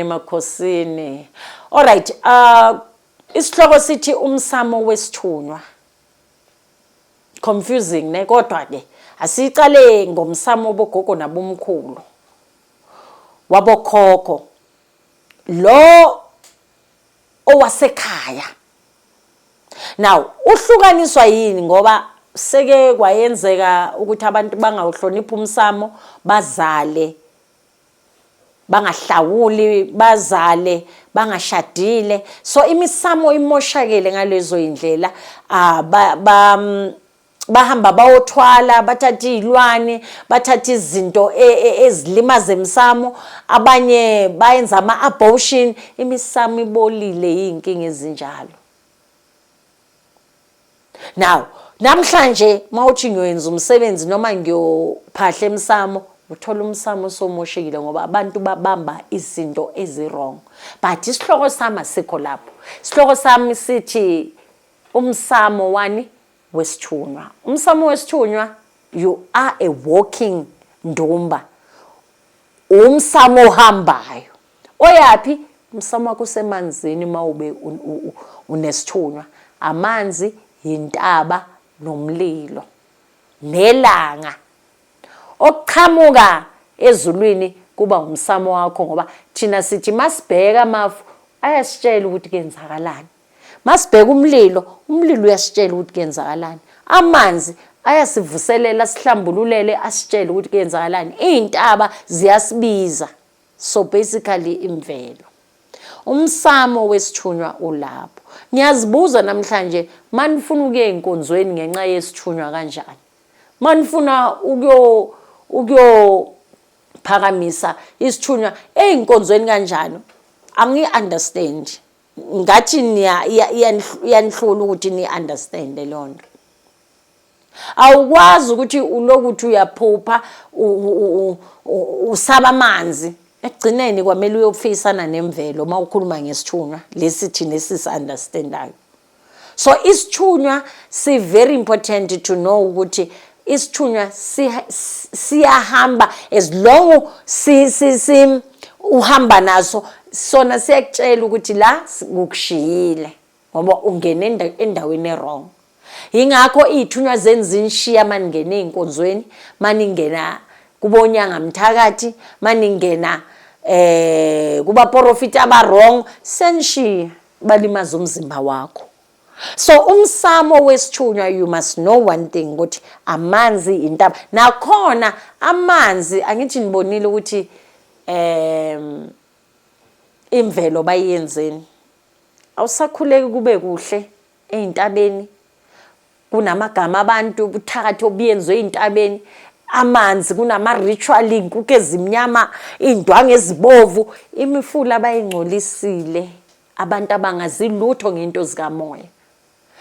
Makhosini. All right. Isihloko sithi umsamo wesithunywa. Confusing ne kodwa ke asiqale ngomsamo bogogo nabomkhulu. Wabokhokho. Lo owasekhaya. Now, uhlukaniswa yini ngoba seke kwayenzeka ukuthi abantu bangawuhlonipha umsamo bazale bangahlawuli bazale bangashadile so imisamo imoshakele ngalezo indlela bahamba bayothwala bathatha izilwane bathatha izinto ezilimaza emsamo abanye bayenza ama-abortion imisamo ibolile inkinga ezinjalo. Now namhlanje mawuthi ngiyoyenza umsebenzi noma ngiyophahla emsamo uthola umsamo somoshekile ngoba abantu babamba izinto ezirong. But isihloko sami asikho lapho. Isihloko sami sithi umsamo wani wesithunywa. Umsamo wesithunywa you are a walking ndumba. Umsamo ohambayo. Oyapi umsamo wakho semanzini mawube unesithunywa. Amanzi yintaba nomlilo nelanga okuqhamuka ezulwini kuba umsamo wakho ngoba thina sithi masibheka amafu ayasitshela ukuthi kenzakalani. Masibheka umlilo uyasitshela ukuthi kenzakalani. Amanzi ayasivuselela sihlambululele asitshela ukuthi kenzakalani. Izintaba ziyasibiza. So basically imvelo. Umsamo wesithunywa ulapho. Ngiyazibuza namhlanje manifuna ukuye enkonzweni ngenxa yesithunywa kanjani. Manifuna ukuyophakamisa isithunywa einkonzweni kanjani. Angi-understand. Ngathi iyanhlula ukuthi ni-understand lonto. Awukwazi ukuthi ulokuthi uyaphupha usaba amanzi. Ekugcineni kwamele uyofisana nemvelo mawukhuluma ngesithunywa lesithi nesisi-understandayo. So isithunywa si very important to know ukuthi isithunywa siyahamba as long uhamba naso sona siyakutshela ukuthi la ukushiyile ngoba ungene endaweni errong. Ingakho izithunywa zenza inshiya maningena einkonzweni maningena kubonyanga mthakathi maningena kuba profit abarong senshi balimaza umzimba wakho. So umsamo wesithunywa you must know one thing ukuthi amanzi intaba nakhona amanzi angithi nibonile ukuthi imvelo bayenzeni awusakhuleki kube kuhle eintabeni kunamagama abantu buthakathi obiyenzwe eintabeni amanzi kunama ritual inkuke ezimnyama indwangu ezibovu imifula bayingcolisile abantu abangazilutho ngento zikamoya.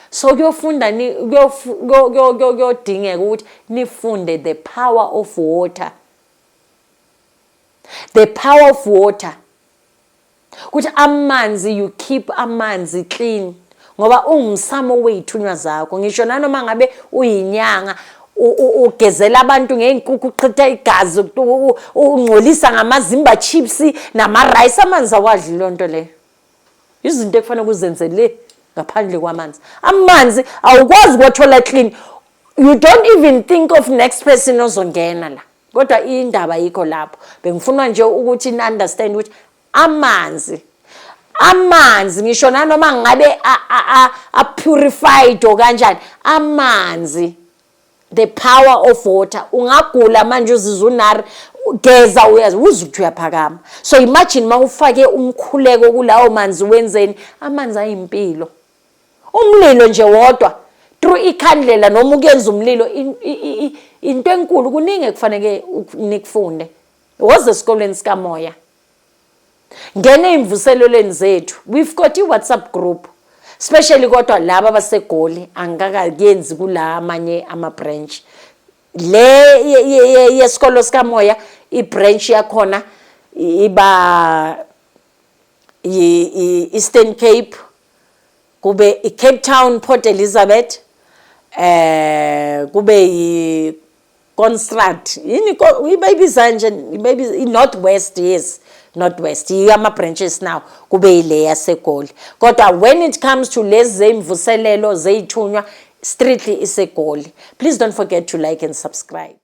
So kuyofunda kuyodingeka ukuthi nifunde the power of water. The power of water. Ukuthi amanzi you keep amanzi clean ngoba ungumsamo wezithunywa zakho. Ngisho nanoma ngabe uyinyanga ugezela abantu ngeenkuku uqhitha igazi ungcolisa ngamazimba chips nama rice amanzi awadli lonto le. Izinto ekufanele kuzenzele ngaphandle kwamanzi. Amanzi awukwazi ukuthola clean. You don't even think of next person ozongena la. Kodwa indaba yikho lapho. Bengifuna nje ukuthi ni understand ukuthi amanzi ngisho nanoma ngabe a purified okanjani amanzi the power of water ungagula manje uzizunari geza uyazi uzuthi uyaphakama. So imagine mawufake umkhuleko kulawo manzi wenzeni amanzi ayimpilo. Umlilo nje wodwa through ikhandlela noma ukuyenza umlilo into enkulu kuningi ekufanele nikufunde. Woze esikoleni sikamoya. Ngene imvuselelweni zethu. We've got a WhatsApp group. Especially kodwa laba abasegoli angakayenzi kula amanye ama branch. Le yesikolo sikamoya ibranch yakhona iba Eastern Cape kube Cape Town Port Elizabeth kube Konrad yini ibayibiza nje maybe North West yes Northwest ama-branches now kube ile yaseGoli. Kodwa when it comes to lezi zemvuselelo zeyithunywa strictly iseGoli. Please don't forget to like and subscribe.